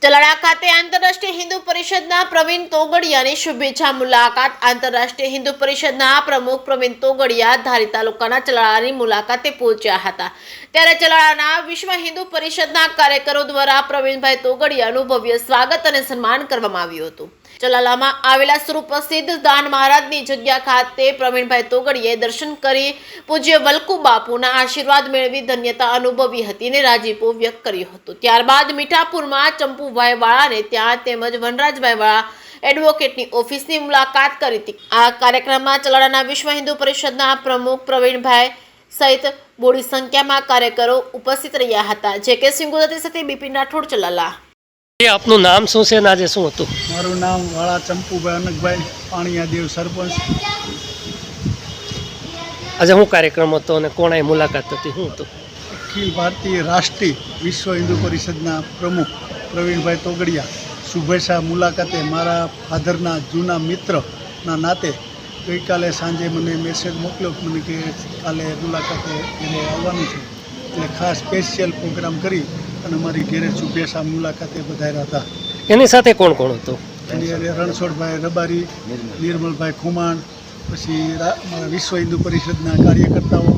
ચલાળા ખાતે આંતરરાષ્ટ્રીય હિન્દુ પરિષદના પ્રવીણ તોગડિયાની શુભેચ્છા મુલાકાત. આંતરરાષ્ટ્રીય હિન્દુ પરિષદના પ્રમુખ પ્રવીણ તોગડિયા ધારી તાલુકાના ચલાળાની મુલાકાતે પહોંચ્યા હતા. ત્યારે ચલાળાના વિશ્વ હિન્દુ પરિષદના કાર્યકરો દ્વારા પ્રવીણભાઈ તોગડિયાનું ભવ્ય સ્વાગત અને સન્માન કરવામાં આવ્યું હતું. ચલાલામાં આવેલા સુપ્રસિદ્ધ દાન મહારાજની જગ્યા ખાતે પ્રવીણભાઈ તોગડિયાએ દર્શન કરી પૂજ્ય વલ્કુ બાપુના આશીર્વાદ મેળવી ધન્યતા અનુભવી હતી અને રાજીપો વ્યક્ત કર્યો હતો. ત્યારબાદ મીઠાપુરમાં ચંપુભાઈ વાળાને ત્યાં તેમજ વનરાજભાઈ વાળા એડવોકેટની ઓફિસની મુલાકાત કરી હતી. આ કાર્યક્રમમાં ચલાળાના વિશ્વ હિન્દુ પરિષદના પ્રમુખ પ્રવીણભાઈ સહિત મોટી સંખ્યામાં કાર્યકરો ઉપસ્થિત રહ્યા હતા. જે કે સિંહ ગુજરાતી સાથે બિપિન રાઠોડ, ચલાલા. આપનું નામ શું છે અને આજે શું હતું? મારું નામ વાળા ચંપુભાઈ અનકભાઈ, પાણીયાદેવ સરપંચ. આજે શું કાર્યક્રમ હતો અને કોણે મુલાકાત હતી, શું હતું? અખિલ ભારતીય રાષ્ટ્રીય વિશ્વ હિન્દુ પરિષદના પ્રમુખ પ્રવીણભાઈ તોગડિયા શુભેચ્છા મુલાકાતે મારા ફાધરના જૂના મિત્રના નાતે ગઈકાલે સાંજે મને મેસેજ મોકલ્યો મને કે કાલે મુલાકાતે એને આવવાનું છે, એટલે ખાસ સ્પેશિયલ પ્રોગ્રામ કરી અને મારી ઘેરે શુભેચ્છા મુલાકાતે વધાર્યા હતા. એની સાથે કોણ કોણ હતું? એની હારે રણછોડભાઈ રબારી, નિર્મલભાઈ ખુમાણ, પછી મારા વિશ્વ હિન્દુ પરિષદના કાર્યકર્તાઓ,